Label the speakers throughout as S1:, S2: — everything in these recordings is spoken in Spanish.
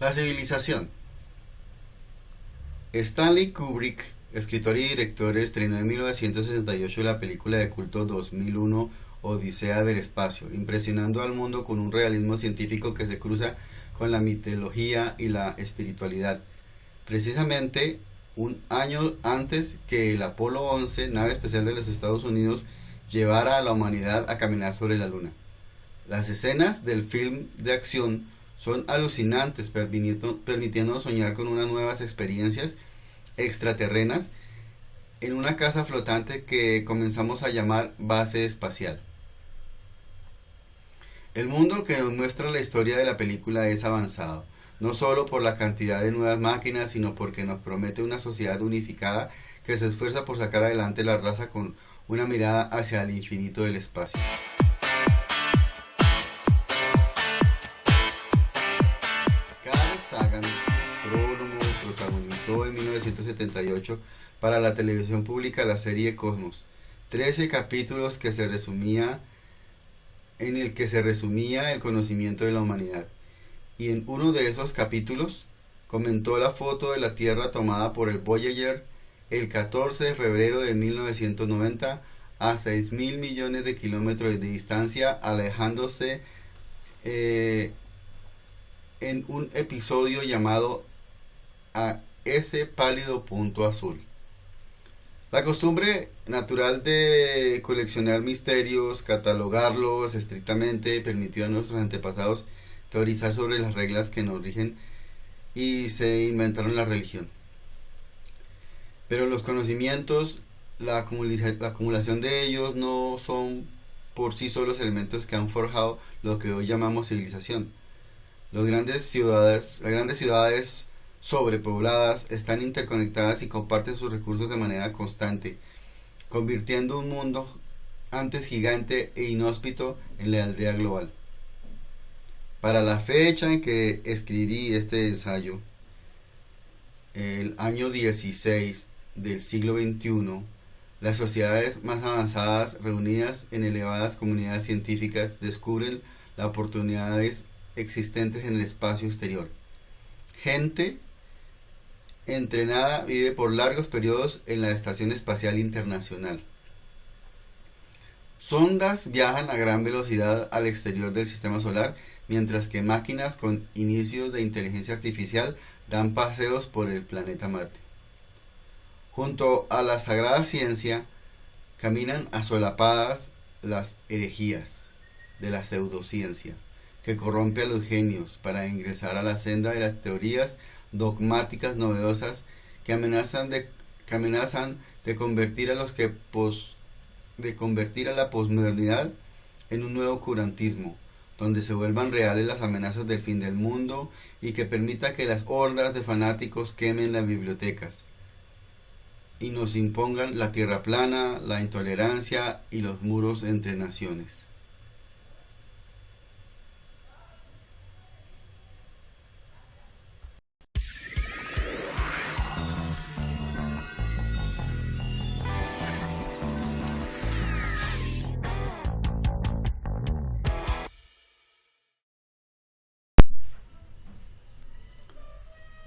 S1: La civilización. Stanley Kubrick, escritor y director, estrenó en 1968 la película de culto 2001 Odisea del Espacio, impresionando al mundo con un realismo científico que se cruza con la mitología y la espiritualidad. Precisamente un año antes que el Apolo 11, nave espacial de los Estados Unidos, llevara a la humanidad a caminar sobre la Luna. Las escenas del film de acción son alucinantes, permitiendo soñar con unas nuevas experiencias extraterrenas en una casa flotante que comenzamos a llamar base espacial. El mundo que nos muestra la historia de la película es avanzado, no solo por la cantidad de nuevas máquinas, sino porque nos promete una sociedad unificada que se esfuerza por sacar adelante la raza con una mirada hacia el infinito del espacio. Carl Sagan, astrónomo, protagonizó en 1978 para la televisión pública la serie Cosmos, 13 capítulos en el que se resumía el conocimiento de la humanidad. Y en uno de esos capítulos comentó la foto de la Tierra tomada por el Voyager el 14 de febrero de 1990 a 6.000 millones de kilómetros de distancia, alejándose en un episodio llamado A ese pálido punto azul. La costumbre natural de coleccionar misterios, catalogarlos estrictamente, permitió a nuestros antepasados teorizar sobre las reglas que nos rigen y se inventaron la religión. Pero los conocimientos, la acumulación de ellos, no son por sí solos elementos que han forjado lo que hoy llamamos civilización. Las grandes ciudades sobrepobladas están interconectadas y comparten sus recursos de manera constante, convirtiendo un mundo antes gigante e inhóspito en la aldea global. Para la fecha en que escribí este ensayo, el año 16 del siglo XXI, las sociedades más avanzadas reunidas en elevadas comunidades científicas descubren las oportunidades existentes en el espacio exterior. Gente entrenada vive por largos periodos en la Estación Espacial Internacional. Sondas viajan a gran velocidad al exterior del sistema solar, mientras que máquinas con inicios de inteligencia artificial dan paseos por el planeta Marte. Junto a la sagrada ciencia caminan asolapadas las herejías de la pseudociencia, que corrompe a los genios para ingresar a la senda de las teorías dogmáticas novedosas que amenazan de convertir a la posmodernidad en un nuevo oscurantismo, donde se vuelvan reales las amenazas del fin del mundo y que permita que las hordas de fanáticos quemen las bibliotecas y nos impongan la tierra plana, la intolerancia y los muros entre naciones.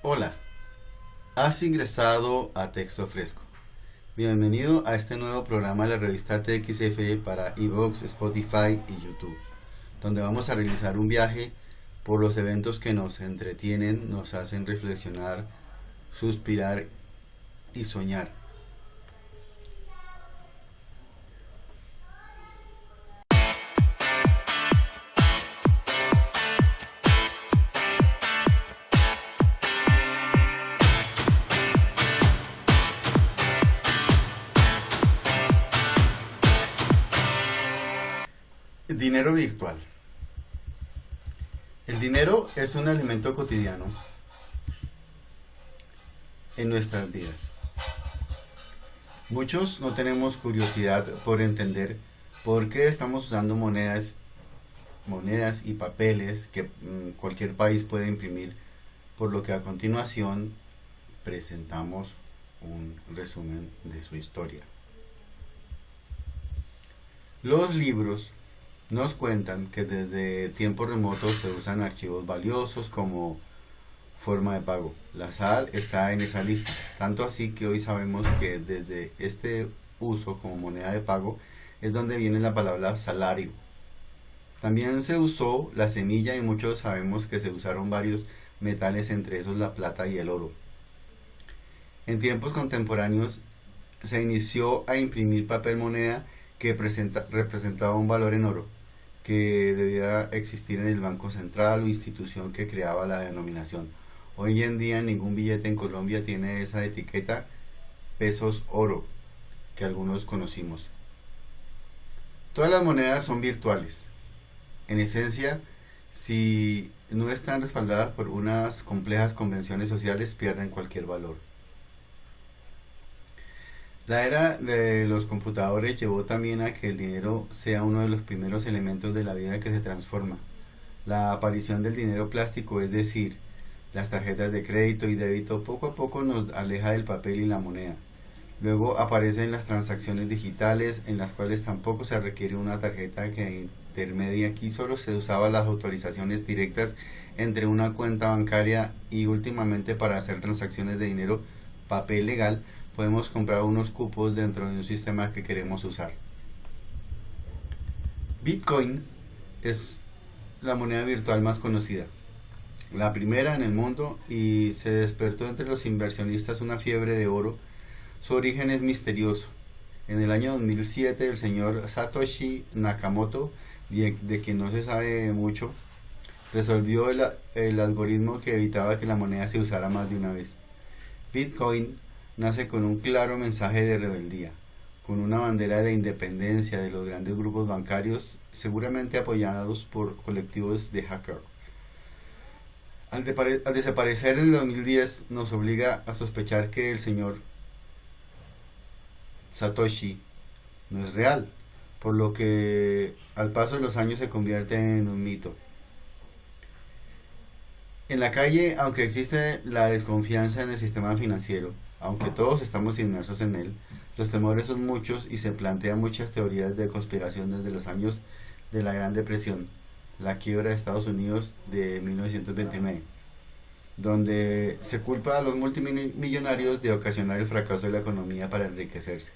S1: Hola, has ingresado a Texto Fresco. Bienvenido a este nuevo programa de la revista TXF para iVoox, Spotify y YouTube, donde vamos a realizar un viaje por los eventos que nos entretienen, nos hacen reflexionar, suspirar y soñar. Dinero virtual. El dinero es un elemento cotidiano en nuestras vidas. Muchos no tenemos curiosidad por entender por qué estamos usando monedas y papeles que cualquier país puede imprimir, por lo que a continuación presentamos un resumen de su historia. Los libros nos cuentan que desde tiempos remotos se usan archivos valiosos como forma de pago. La sal está en esa lista, tanto así que hoy sabemos que desde este uso como moneda de pago es donde viene la palabra salario. También se usó la semilla y muchos sabemos que se usaron varios metales, entre esos la plata y el oro. En tiempos contemporáneos se inició a imprimir papel moneda que representaba un valor en oro que debía existir en el Banco Central o institución que creaba la denominación. Hoy en día ningún billete en Colombia tiene esa etiqueta pesos oro que algunos conocimos. Todas las monedas son virtuales. En esencia, si no están respaldadas por unas complejas convenciones sociales, pierden cualquier valor. La era de los computadores llevó también a que el dinero sea uno de los primeros elementos de la vida que se transforma. La aparición del dinero plástico, es decir, las tarjetas de crédito y débito, poco a poco nos aleja del papel y la moneda. Luego aparecen las transacciones digitales, en las cuales tampoco se requiere una tarjeta que intermedia. Aquí solo se usaban las autorizaciones directas entre una cuenta bancaria y últimamente para hacer transacciones de dinero, papel legal, podemos comprar unos cupos dentro de un sistema que queremos usar. Bitcoin es la moneda virtual más conocida, la primera en el mundo, y se despertó entre los inversionistas una fiebre de oro. Su origen es misterioso. En el año 2007 el señor Satoshi Nakamoto, de quien no se sabe mucho, resolvió el algoritmo que evitaba que la moneda se usara más de una vez. Bitcoin nace con un claro mensaje de rebeldía, con una bandera de independencia de los grandes grupos bancarios, seguramente apoyados por colectivos de hackers. Al desaparecer en el 2010 nos obliga a sospechar que el señor Satoshi no es real, por lo que al paso de los años se convierte en un mito. En la calle, aunque existe la desconfianza en el sistema financiero, aunque todos estamos inmersos en él, los temores son muchos y se plantean muchas teorías de conspiración desde los años de la Gran Depresión, la quiebra de Estados Unidos de 1929, donde se culpa a los multimillonarios de ocasionar el fracaso de la economía para enriquecerse.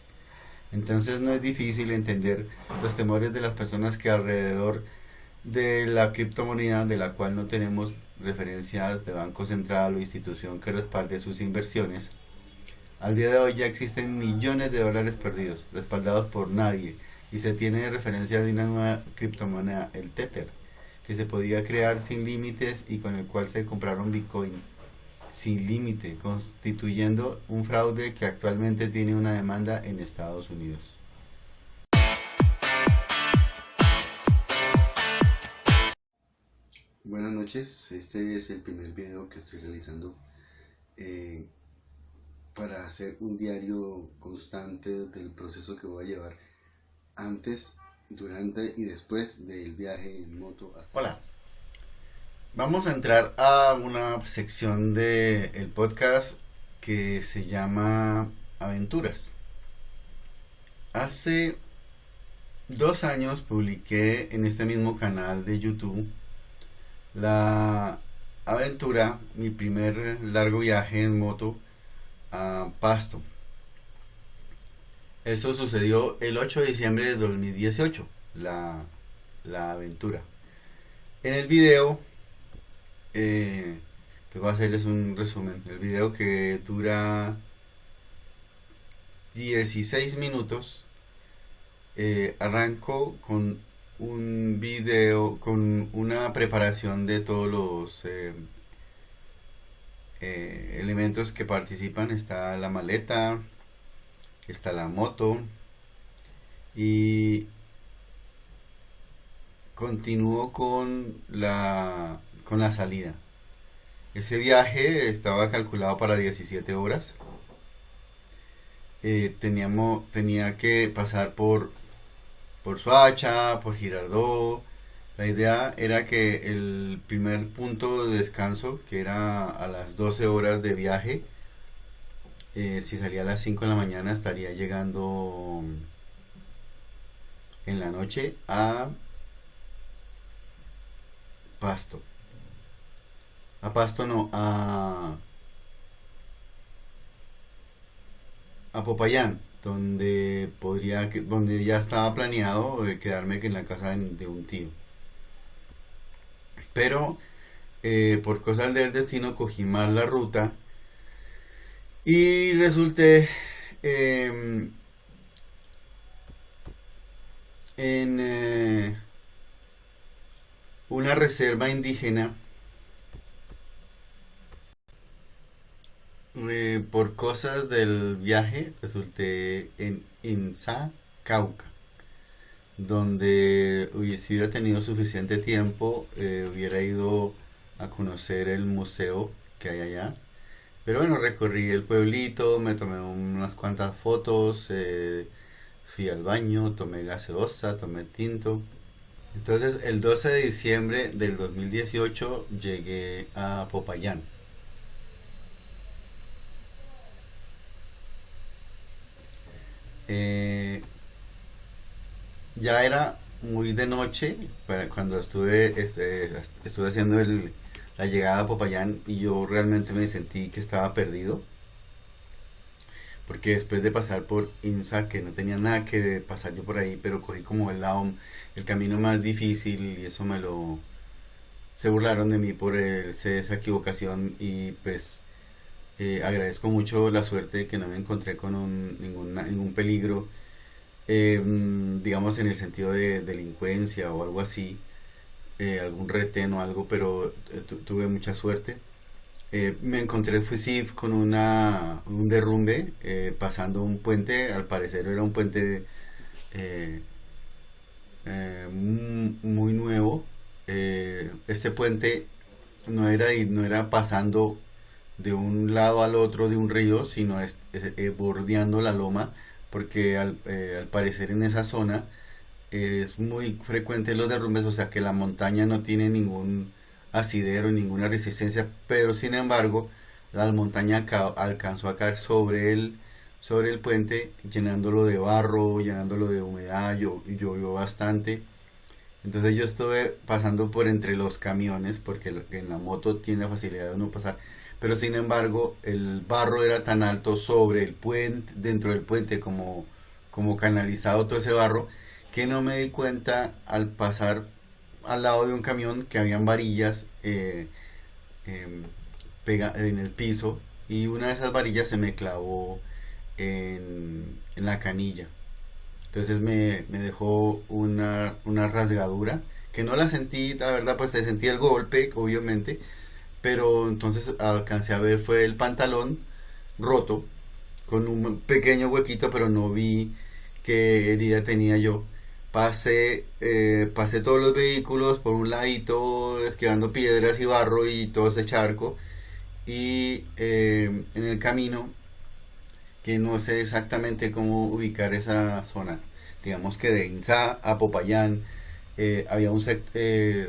S1: Entonces no es difícil entender los temores de las personas que alrededor de la criptomoneda, de la cual no tenemos referencia de banco central o institución que respalde sus inversiones, al día de hoy ya existen millones de dólares perdidos, respaldados por nadie, y se tiene referencia de una nueva criptomoneda, el Tether, que se podía crear sin límites y con el cual se compraron Bitcoin sin límite, constituyendo un fraude que actualmente tiene una demanda en Estados Unidos. Buenas noches, este es el primer video que estoy realizando para hacer un diario constante del proceso que voy a llevar antes, durante y después del viaje en moto. Hola, vamos a entrar a una sección del podcast que se llama Aventuras. Hace 2 años publiqué en este mismo canal de YouTube la aventura, mi primer largo viaje en moto a Pasto. Eso sucedió el 8 de diciembre de 2018, la aventura. En el video, voy a hacerles un resumen. El video, que dura 16 minutos, arranco con un video, con una preparación de todos los elementos que participan. Está la maleta, está la moto, y continúo con la salida. Ese viaje estaba calculado para 17 horas. Tenía que pasar por Soacha, por Girardot. La idea era que el primer punto de descanso, que era a las 12 horas de viaje, si salía a las 5 de la mañana, estaría llegando en la noche a Pasto. a Pasto no, a Popayán, donde ya estaba planeado quedarme en la casa de un tío. Pero por cosas del destino cogí mal la ruta y resulté em, en una reserva indígena. Por cosas del viaje resulté en Insa, Cauca, donde si hubiera tenido suficiente tiempo hubiera ido a conocer el museo que hay allá. Pero bueno, recorrí el pueblito, me tomé unas cuantas fotos, fui al baño, tomé gaseosa, tomé tinto. Entonces el 12 de diciembre del 2018 llegué a Popayán. Eh, ya era muy de noche cuando estuve haciendo la llegada a Popayán y yo realmente me sentí que estaba perdido porque después de pasar por Insa, que no tenía nada que pasar yo por ahí, pero cogí como el camino más difícil y eso se burlaron de mí por esa equivocación y pues agradezco mucho la suerte de que no me encontré con ningún peligro, digamos en el sentido de delincuencia o algo así, algún retén o algo, pero tuve mucha suerte. Me encontré fui, sí, con un derrumbe pasando un puente, al parecer era un puente eh, muy nuevo. Este puente no era pasando de un lado al otro de un río, sino bordeando la loma, porque al parecer en esa zona es muy frecuente los derrumbes, o sea que la montaña no tiene ningún asidero, ninguna resistencia, pero sin embargo la montaña alcanzó a caer sobre el puente, llenándolo de barro, llenándolo de humedad, llovió bastante. Entonces yo estuve pasando por entre los camiones, porque en la moto tiene la facilidad de uno pasar, pero sin embargo el barro era tan alto sobre el puente, dentro del puente, como canalizado todo ese barro, que no me di cuenta al pasar al lado de un camión que habían varillas em, en el piso y una de esas varillas se me clavó en la canilla. Entonces me dejó una rasgadura que no la sentí, la verdad, pues se sentía el golpe, obviamente, pero entonces alcancé a ver fue el pantalón roto con un pequeño huequito, pero no vi qué herida tenía yo. Pasé todos los vehículos por un ladito, esquivando piedras y barro y todo ese charco. Y en el camino, que no sé exactamente cómo ubicar esa zona, digamos que de Insa a Popayán,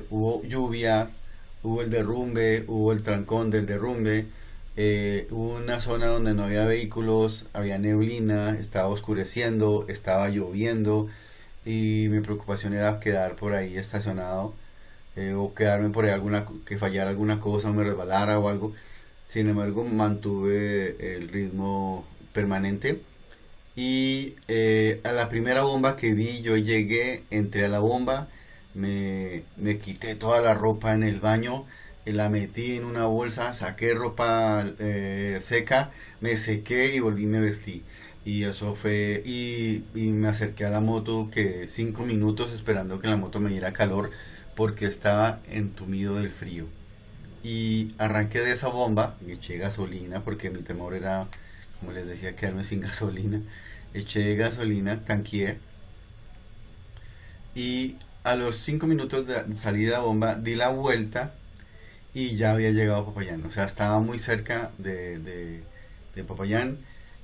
S1: hubo lluvia, hubo el derrumbe, hubo el trancón del derrumbe, hubo una zona donde no había vehículos, había neblina, estaba oscureciendo, estaba lloviendo y mi preocupación era quedar por ahí estacionado, o quedarme por ahí que fallara alguna cosa o me resbalara o algo. Sin embargo, mantuve el ritmo permanente y a la primera bomba que vi, yo llegué, entré a la bomba, me quité toda la ropa en el baño, la metí en una bolsa, saqué ropa seca, me sequé y volví y me vestí. Y eso fue, y me acerqué a la moto, que 5 minutos esperando que la moto me diera calor porque estaba entumido del frío. Y arranqué de esa bomba, y eché gasolina porque mi temor era, como les decía, quedarme sin gasolina. Eché gasolina, tanqueé y a los 5 minutos de salir de la bomba di la vuelta y ya había llegado a Popayán. O sea, estaba muy cerca de Popayán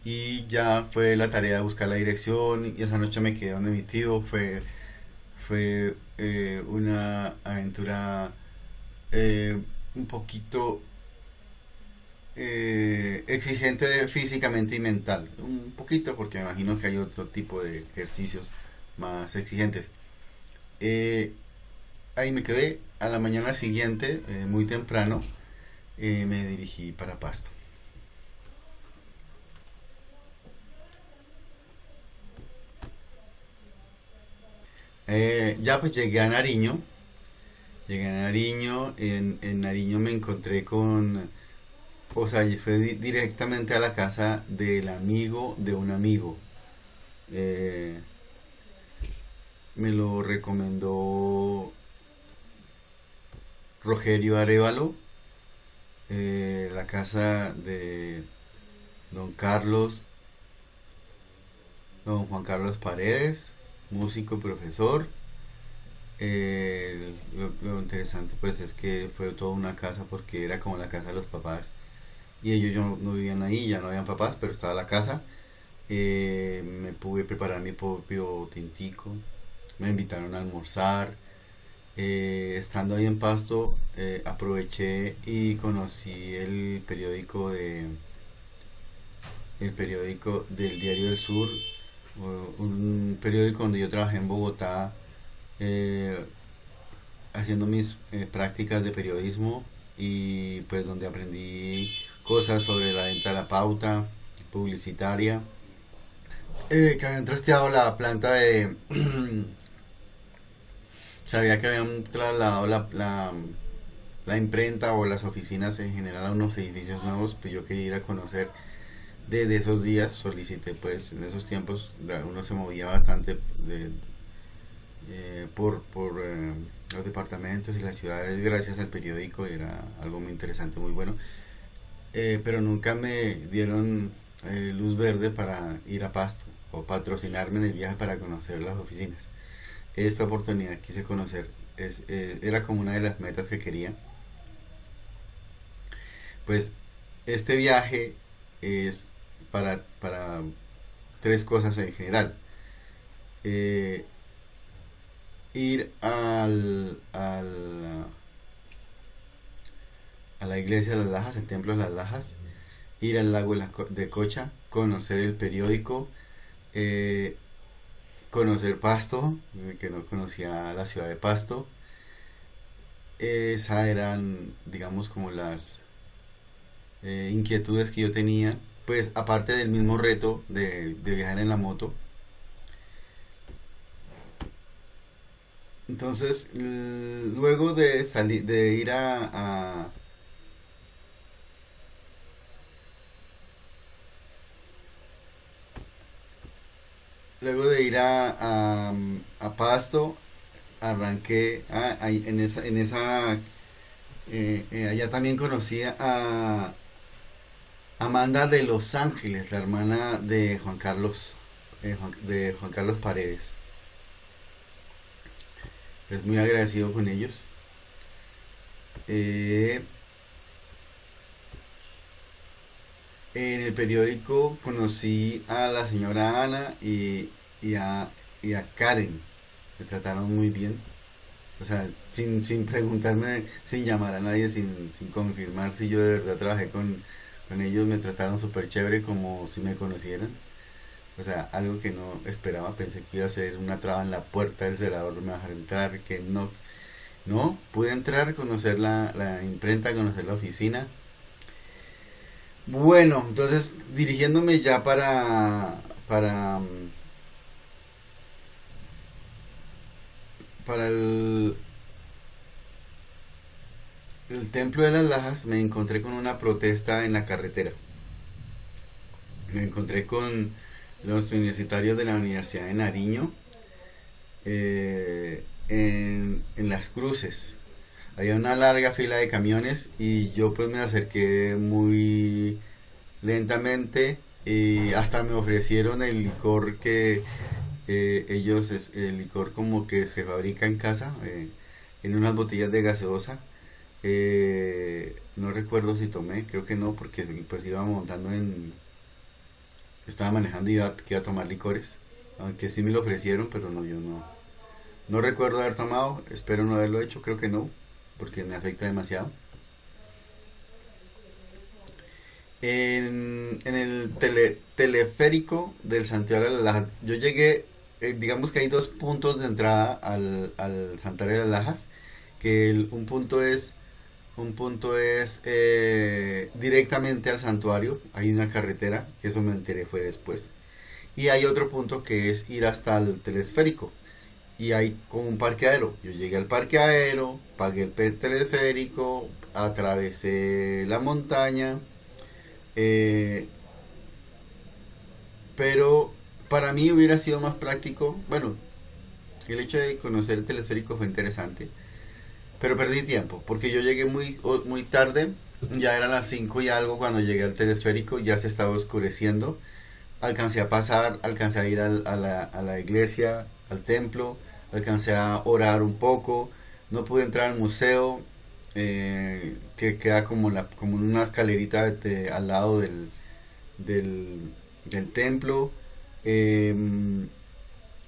S1: y ya fue la tarea de buscar la dirección y esa noche me quedé donde mi tío. Fue una aventura un poquito exigente físicamente y mental. Un poquito porque me imagino que hay otro tipo de ejercicios más exigentes. Eh, Ahí me quedé a la mañana siguiente, muy temprano. me dirigí para Pasto. Ya pues llegué a Nariño. Llegué a Nariño. En Nariño me encontré con... O sea, fue directamente a la casa del amigo de un amigo. Eh, Me lo recomendó Rogerio Arevalo, la casa de don Carlos, don Juan Carlos Paredes, músico, profesor. Lo interesante pues es que fue toda una casa porque era como la casa de los papás y ellos no vivían ahí, ya no habían papás, pero estaba la casa. Me pude preparar mi propio tintico, me invitaron a almorzar. Estando ahí en Pasto, aproveché y conocí el periódico del Diario del Sur, un periódico donde yo trabajé en Bogotá, eh, haciendo mis prácticas de periodismo y pues donde aprendí cosas sobre la venta de la pauta publicitaria, que habían trasteado la planta de sabía que habían trasladado la imprenta o las oficinas en general a unos edificios nuevos, pues yo quería ir a conocer. Desde esos días solicité, pues en esos tiempos uno se movía bastante por los departamentos y las ciudades gracias al periódico, era algo muy interesante, muy bueno. Pero nunca me dieron luz verde para ir a Pasto o patrocinarme en el viaje para conocer las oficinas. Esta oportunidad quise conocer, era como una de las metas que quería. Pues este viaje es para tres cosas en general. Eh, Ir a la iglesia de las Lajas, el templo de las Lajas, ir al lago de Cocha, conocer el periódico, eh, conocer Pasto, que no conocía la ciudad de Pasto. Esas eran, digamos, como las inquietudes que yo tenía, pues aparte del mismo reto de viajar en la moto. Entonces, luego de salir, de ir luego de ir a Pasto, arranqué allá también conocí a Amanda de Los Ángeles, la hermana de Juan Carlos, de Juan Carlos Paredes. Es muy agradecido con ellos. Eh, en el periódico conocí a la señora Ana y a Karen. Me trataron muy bien. O sea, sin preguntarme, sin llamar a nadie, sin confirmar si yo de verdad trabajé con ellos, me trataron súper chévere como si me conocieran. O sea, algo que no esperaba, pensé que iba a ser una traba en la puerta del celador, no me va a dejar entrar, que no. No, pude entrar, conocer la imprenta, conocer la oficina. Bueno, entonces dirigiéndome ya para el templo de las Lajas, me encontré con una protesta en la carretera. Me encontré con los universitarios de la Universidad de Nariño, en las cruces. Había una larga fila de camiones y yo pues me acerqué muy lentamente y hasta me ofrecieron el licor que ellos, es el licor como que se fabrica en casa, en unas botellas de gaseosa. No recuerdo si tomé, creo que no, porque pues iba montando estaba manejando y que iba a tomar licores, aunque sí me lo ofrecieron, pero no, yo no recuerdo haber tomado, espero no haberlo hecho, creo que no, porque me afecta demasiado. En el teleférico del Santuario de las Lajas, yo llegué, digamos que hay dos puntos de entrada al Santuario de las Lajas, que un punto es Un punto es directamente al santuario. Hay una carretera, que eso me enteré fue después. Y hay otro punto que es ir hasta el telesférico. Y hay como un parqueadero. Yo llegué al parqueadero, pagué el telesférico, atravesé la montaña. eh, pero para mí hubiera sido más práctico. Bueno, el hecho de conocer el telesférico fue interesante. Pero perdí tiempo, porque yo llegué muy tarde. Ya eran las 5 y algo cuando llegué al telesférico, ya se estaba oscureciendo. Alcancé a pasar, alcancé a ir a la iglesia, al templo, alcancé a orar un poco. No pude entrar al museo, que queda como en una escalerita al lado del, del templo.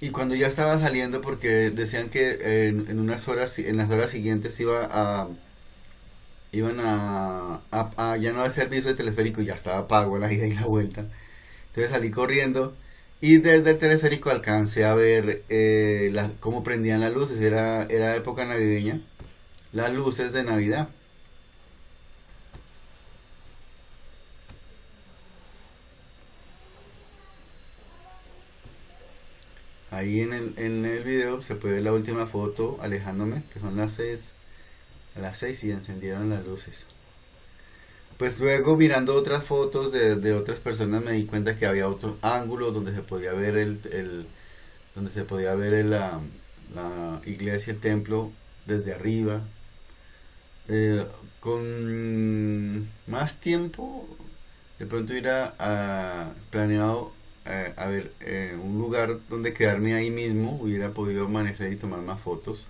S1: Y cuando ya estaba saliendo, porque decían que en unas horas, en las horas siguientes iban a ya no hacer servicio de teleférico, ya estaba pago la ida y la vuelta. Entonces salí corriendo y desde el teleférico alcancé a ver cómo prendían las luces. Era época navideña, las luces de Navidad. Ahí en el video se puede ver la última foto alejándome, que son las 6, a las 6 y encendieron las luces. Pues luego mirando otras fotos de otras personas me di cuenta que había otro ángulo donde se podía ver donde se podía ver la iglesia, el templo desde arriba. Con más tiempo, de pronto hubiera planeado a ver un lugar donde quedarme ahí mismo, hubiera podido amanecer y tomar más fotos.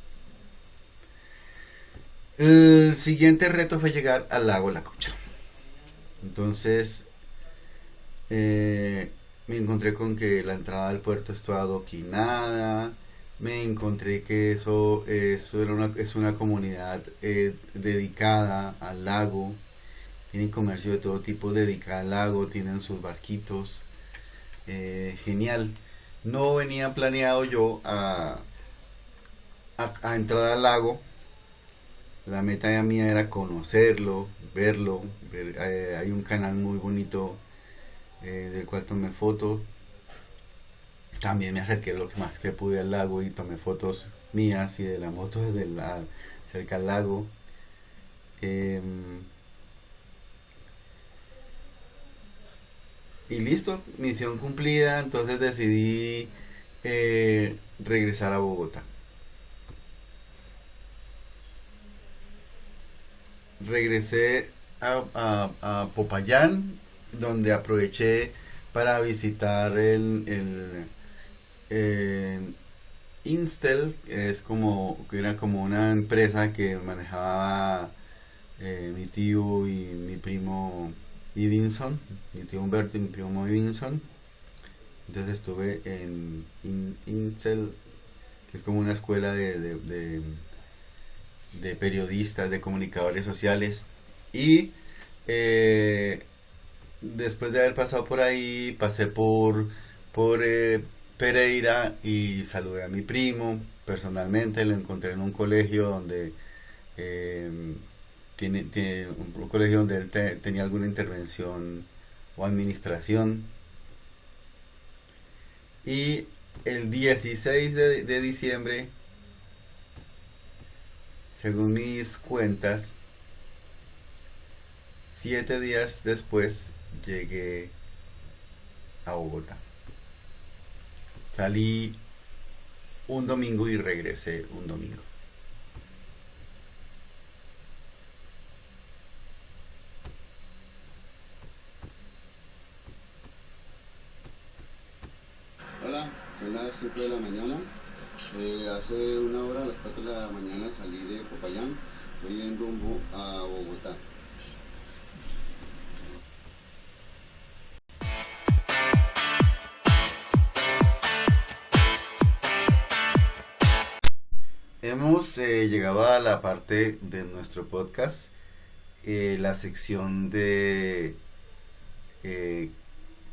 S1: El siguiente reto fue llegar al lago La Cucha. Entonces me encontré con que la entrada al puerto estaba adoquinada. Me encontré que eso es una comunidad dedicada al lago. Tienen comercio de todo tipo dedicado al lago, tienen sus barquitos. Genial. No venía planeado yo a entrar al lago. La meta mía era conocerlo, verlo. Hay un canal muy bonito del cual tomé fotos. También me acerqué lo más que pude al lago y tomé fotos mías y de la moto cerca al lago. Eh, y listo, misión cumplida. Entonces decidí regresar a Bogotá. Regresé a Popayán, donde aproveché para visitar eh, Instel, que era como una empresa que manejaba mi tío y mi primo Ivinson, mi tío Humberto y mi primo Ivinson. Entonces estuve en Instel, que es como una escuela de periodistas, de comunicadores sociales. Y después de haber pasado por ahí, pasé por Pereira y saludé a mi primo personalmente. Lo encontré en un colegio donde eh, tiene un colegio donde él tenía alguna intervención o administración. Y el 16 de diciembre, según mis cuentas, 7 días después llegué a Bogotá. Salí un domingo y regresé un domingo. Hola, son las 5 de la mañana. Hace una hora, a las 4 de la mañana, salí de Popayán. Voy en rumbo a Bogotá. Hemos llegado a la parte de nuestro podcast, la sección de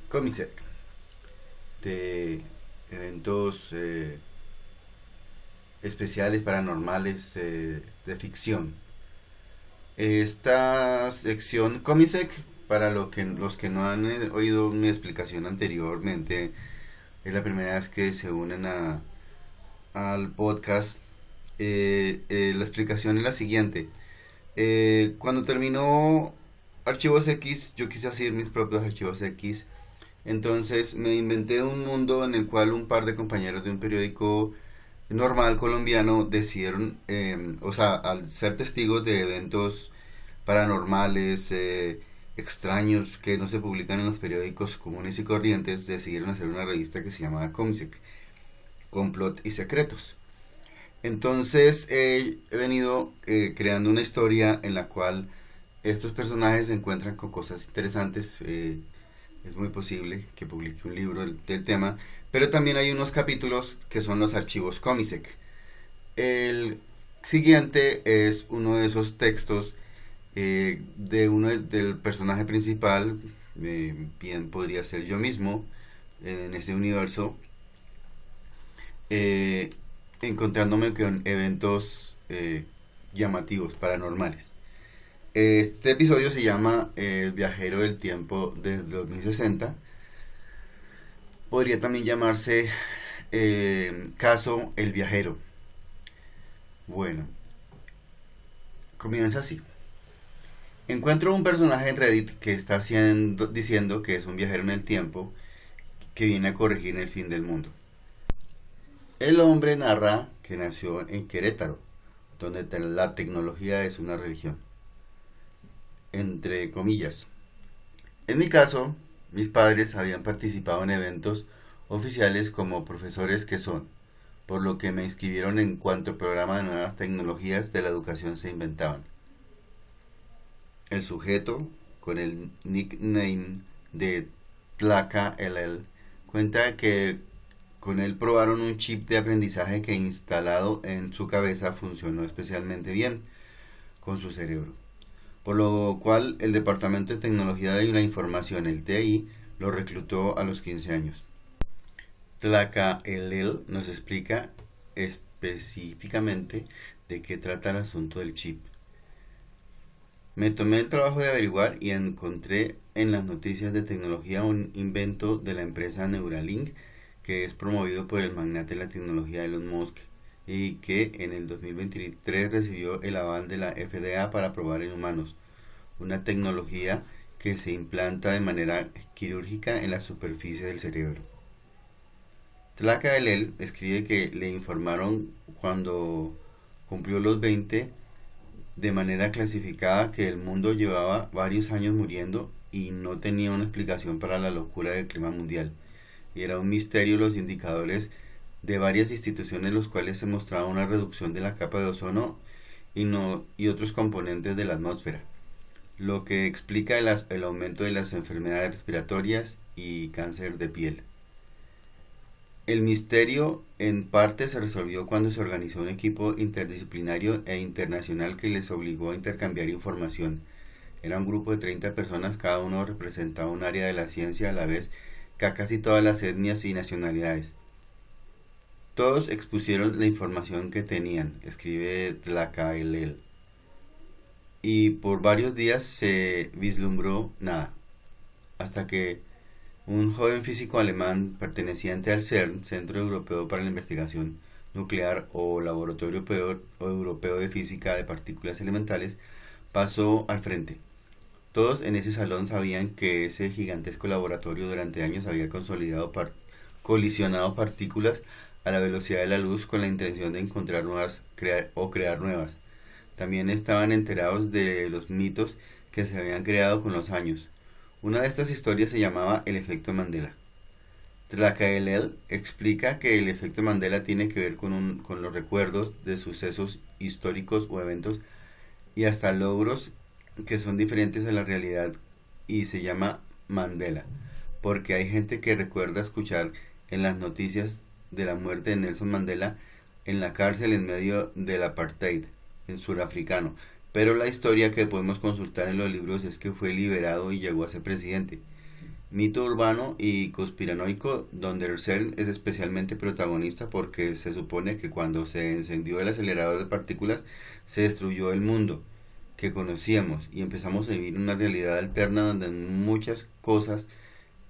S1: Comisec, de eventos especiales paranormales de ficción. Esta sección Comisec, para los que no han oído mi explicación anteriormente, es la primera vez que se unen al podcast. La explicación es la siguiente. Cuando terminó Archivos X, yo quise hacer mis propios Archivos X. Entonces me inventé un mundo en el cual un par de compañeros de un periódico normal colombiano decidieron, o sea, al ser testigos de eventos paranormales, extraños que no se publican en los periódicos comunes y corrientes, decidieron hacer una revista que se llamaba Comsec, Complot y Secretos. Entonces he venido creando una historia en la cual estos personajes se encuentran con cosas interesantes. Es muy posible que publique un libro del tema, pero también hay unos capítulos que son los archivos Comisec. El siguiente es uno de esos textos del personaje principal, bien podría ser yo mismo, en este universo, eh, encontrándome con eventos llamativos, paranormales. Este episodio se llama El viajero del tiempo de 2060. Podría también llamarse Caso El viajero. Bueno, comienza así. Encuentro un personaje en Reddit que está diciendo que es un viajero en el tiempo que viene a corregir el fin del mundo. El hombre narra que nació en Querétaro, donde la tecnología es una religión. Entre comillas. En mi caso, mis padres habían participado en eventos oficiales como profesores que son, por lo que me inscribieron en cuanto programa de nuevas tecnologías de la educación se inventaban. El sujeto, con el nickname de Tlaca LL, cuenta que con él probaron un chip de aprendizaje que instalado en su cabeza funcionó especialmente bien con su cerebro, por lo cual el Departamento de Tecnología de la Información, el TI, lo reclutó a los 15 años. Tlaca LL nos explica específicamente de qué trata el asunto del chip. Me tomé el trabajo de averiguar y encontré en las noticias de tecnología un invento de la empresa Neuralink que es promovido por el magnate de la tecnología Elon Musk y que en el 2023 recibió el aval de la FDA para probar en humanos, una tecnología que se implanta de manera quirúrgica en la superficie del cerebro. Tlaca LL escribe que le informaron cuando cumplió los 20 de manera clasificada que el mundo llevaba varios años muriendo y no tenía una explicación para la locura del clima mundial. Y era un misterio los indicadores de varias instituciones los cuales se mostraba una reducción de la capa de ozono y otros componentes de la atmósfera, lo que explica el aumento de las enfermedades respiratorias y cáncer de piel. El misterio en parte se resolvió cuando se organizó un equipo interdisciplinario e internacional que les obligó a intercambiar información. Era un grupo de 30 personas, cada uno representaba un área de la ciencia a la vez que a casi todas las etnias y nacionalidades. Todos expusieron la información que tenían, escribe Tlaca LL. Y por varios días se vislumbró nada, hasta que un joven físico alemán perteneciente al CERN, Centro Europeo para la Investigación Nuclear o Laboratorio Europeo de Física de Partículas Elementales, pasó al frente. Todos en ese salón sabían que ese gigantesco laboratorio durante años había colisionado partículas a la velocidad de la luz con la intención de encontrar nuevas crear nuevas. También estaban enterados de los mitos que se habían creado con los años. Una de estas historias se llamaba el efecto Mandela. Tlaca LL explica que el efecto Mandela tiene que ver con los recuerdos de sucesos históricos o eventos y hasta logros que son diferentes a la realidad y se llama Mandela, porque hay gente que recuerda escuchar en las noticias de la muerte de Nelson Mandela en la cárcel en medio del apartheid en surafricano, pero la historia que podemos consultar en los libros es que fue liberado y llegó a ser presidente. Mito urbano y conspiranoico donde el CERN es especialmente protagonista porque se supone que cuando se encendió el acelerador de partículas se destruyó el mundo que conocíamos y empezamos a vivir una realidad alterna donde muchas cosas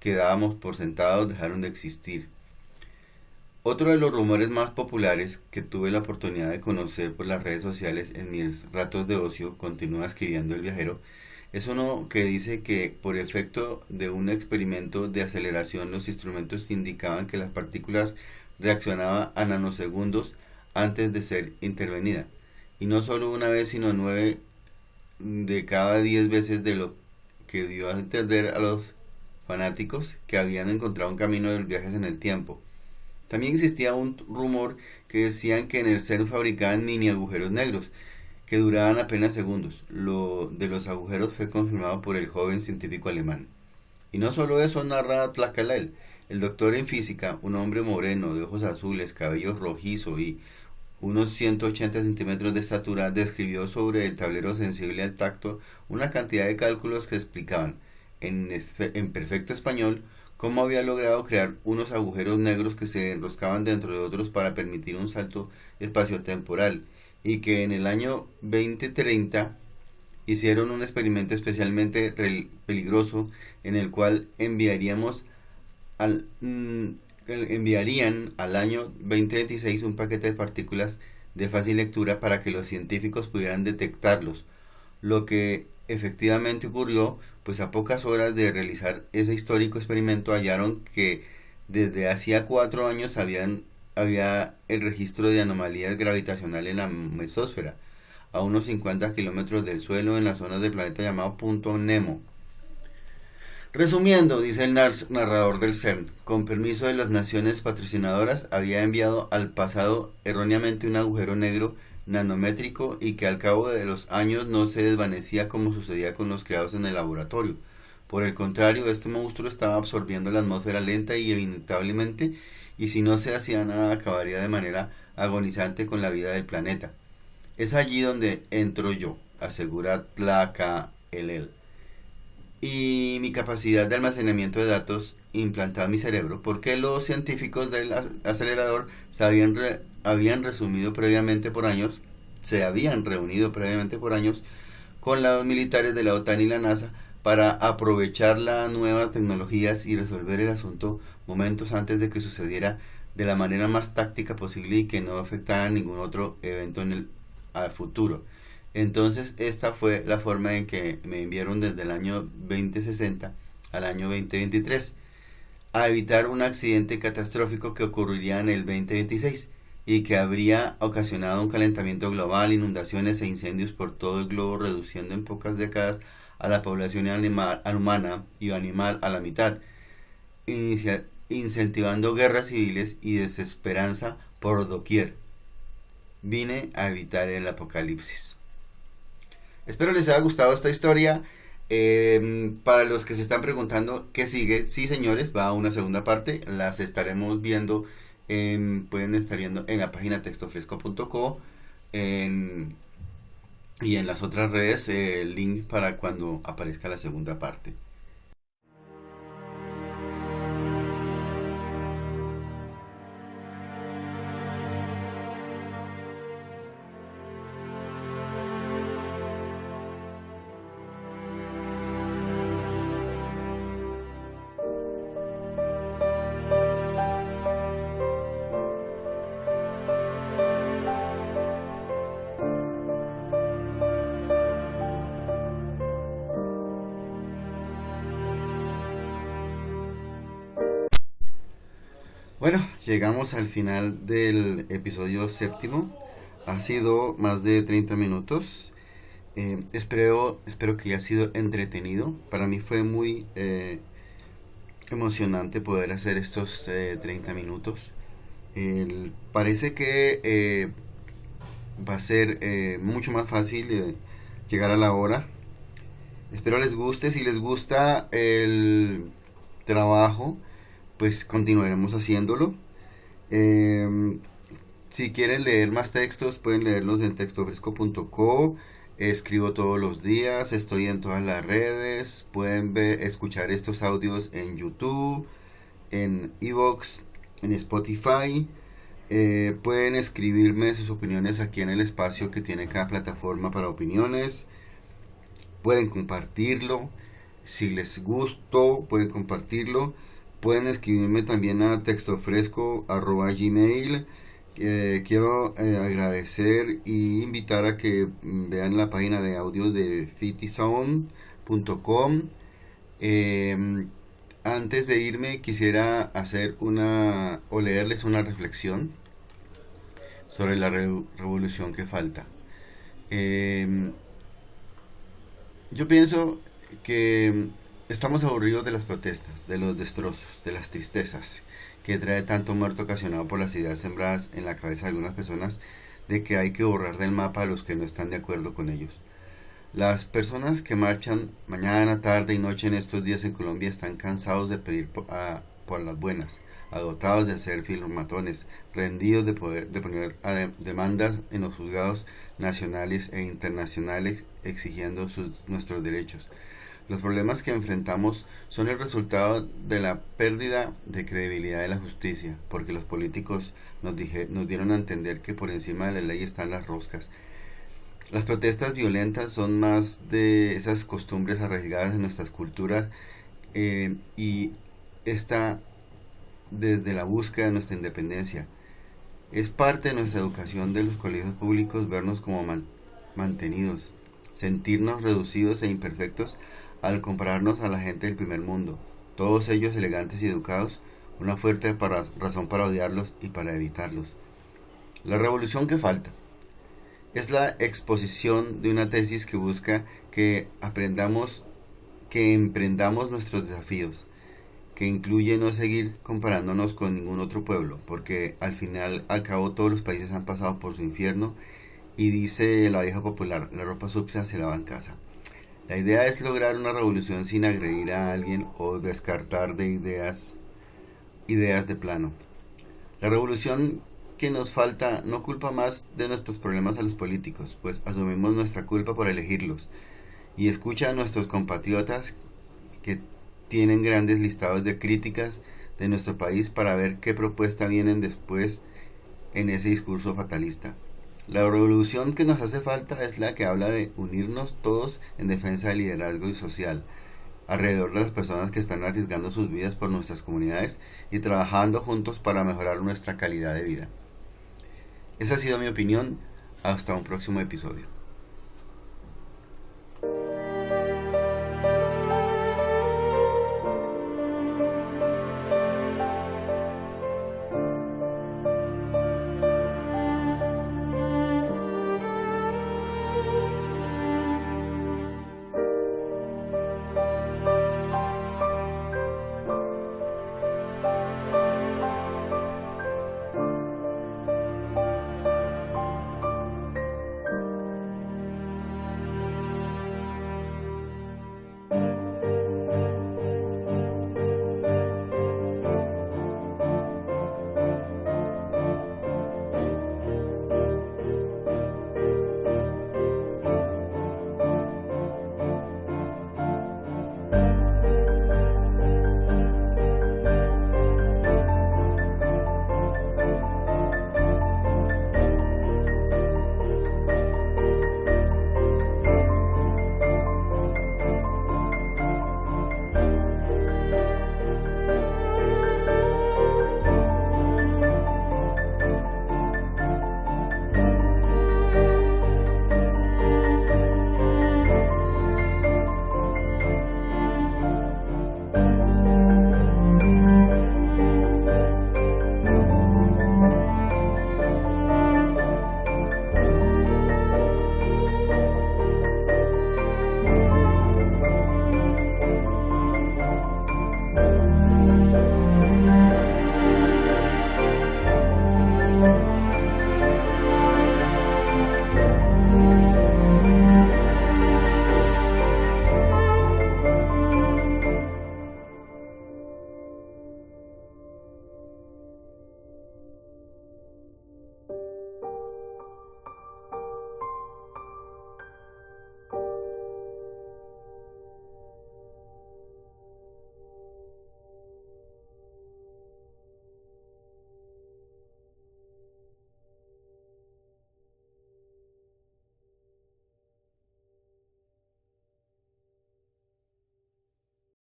S1: que dábamos por sentados dejaron de existir. Otro de los rumores más populares que tuve la oportunidad de conocer por las redes sociales en mis ratos de ocio, continúa escribiendo el viajero, es uno que dice que por efecto de un experimento de aceleración los instrumentos indicaban que las partículas reaccionaban a nanosegundos antes de ser intervenida. Y no solo una vez, sino 9 de cada 10 veces, de lo que dio a entender a los fanáticos que habían encontrado un camino de viajes en el tiempo. También existía un rumor que decían que en el CERN fabricaban mini agujeros negros que duraban apenas segundos. Lo de los agujeros fue confirmado por el joven científico alemán. Y no solo eso, narra Tlacalael, el doctor en física, un hombre moreno, de ojos azules, cabello rojizo y unos 180 centímetros de estatura, describió sobre el tablero sensible al tacto una cantidad de cálculos que explicaban, en perfecto español, cómo había logrado crear unos agujeros negros que se enroscaban dentro de otros para permitir un salto espaciotemporal, y que en el año 2030 hicieron un experimento especialmente peligroso en el cual enviarían al año 2026 un paquete de partículas de fácil lectura para que los científicos pudieran detectarlos. Lo que efectivamente ocurrió, pues a pocas horas de realizar ese histórico experimento hallaron que desde hacía 4 años había el registro de anomalías gravitacionales en la mesósfera, a unos 50 kilómetros del suelo, en las zonas del planeta llamado Punto Nemo. Resumiendo, dice el narrador del CERN, con permiso de las naciones patrocinadoras, había enviado al pasado erróneamente un agujero negro nanométrico y que al cabo de los años no se desvanecía como sucedía con los creados en el laboratorio. Por el contrario, este monstruo estaba absorbiendo la atmósfera lenta y inevitablemente, y si no se hacía nada acabaría de manera agonizante con la vida del planeta. Es allí donde entro yo, asegura Tlacalael, y mi capacidad de almacenamiento de datos implantada en mi cerebro, porque los científicos del acelerador se habían reunido previamente por años con los militares de la OTAN y la NASA para aprovechar las nuevas tecnologías y resolver el asunto momentos antes de que sucediera de la manera más táctica posible y que no afectara a ningún otro evento al futuro. Entonces esta fue la forma en que me enviaron desde el año 2060 al año 2023 a evitar un accidente catastrófico que ocurriría en el 2026 y que habría ocasionado un calentamiento global, inundaciones e incendios por todo el globo, reduciendo en pocas décadas a la población humana y animal a la mitad, incentivando guerras civiles y desesperanza por doquier. Vine a evitar el apocalipsis. Espero les haya gustado esta historia. Para los que se están preguntando qué sigue, sí señores, va a una segunda parte. Las estaremos viendo, pueden estar viendo en la página textofresco.co y en las otras redes el link para cuando aparezca la segunda parte. Bueno, llegamos al final del episodio séptimo. Ha sido más de 30 minutos. Espero que haya sido entretenido. Para mí fue muy emocionante poder hacer estos 30 minutos. Parece que va a ser mucho más fácil llegar a la hora. Espero les guste. Si les gusta el trabajo, pues continuaremos haciéndolo. Si quieren leer más textos, pueden leerlos en textofresco.co. Escribo todos los días, estoy en todas las redes. Pueden escuchar estos audios en YouTube, en iVoox, en Spotify. Pueden escribirme sus opiniones aquí en el espacio que tiene cada plataforma para opiniones. pueden compartirlo. Si les gustó, pueden compartirlo. Pueden escribirme también a textofresco@gmail. Quiero agradecer y invitar a que vean la página de audios de fitisound.com. Antes de irme quisiera hacer o leerles una reflexión sobre la revolución que falta. Yo pienso que estamos aburridos de las protestas, de los destrozos, de las tristezas que trae tanto muerto ocasionado por las ideas sembradas en la cabeza de algunas personas de que hay que borrar del mapa a los que no están de acuerdo con ellos. Las personas que marchan mañana, tarde y noche en estos días en Colombia están cansados de pedir por las buenas, agotados de hacer filmatones, rendidos de poner demandas en los juzgados nacionales e internacionales exigiendo nuestros derechos. Los problemas que enfrentamos son el resultado de la pérdida de credibilidad de la justicia, porque los políticos nos dieron a entender que por encima de la ley están las roscas. Las protestas violentas son más de esas costumbres arraigadas en nuestras culturas y esta desde la búsqueda de nuestra independencia. Es parte de nuestra educación de los colegios públicos vernos como mantenidos, sentirnos reducidos e imperfectos al compararnos a la gente del primer mundo, todos ellos elegantes y educados, una fuerte razón para odiarlos y para evitarlos. La revolución que falta es la exposición de una tesis que busca que emprendamos nuestros desafíos, que incluye no seguir comparándonos con ningún otro pueblo, porque al cabo todos los países han pasado por su infierno y dice la vieja popular, la ropa sucia se lava en casa. La idea es lograr una revolución sin agredir a alguien o descartar de ideas de plano. La revolución que nos falta no culpa más de nuestros problemas a los políticos, pues asumimos nuestra culpa por elegirlos, y escucha a nuestros compatriotas que tienen grandes listados de críticas de nuestro país para ver qué propuesta vienen después en ese discurso fatalista. La revolución que nos hace falta es la que habla de unirnos todos en defensa del liderazgo social, alrededor de las personas que están arriesgando sus vidas por nuestras comunidades y trabajando juntos para mejorar nuestra calidad de vida. Esa ha sido mi opinión. Hasta un próximo episodio.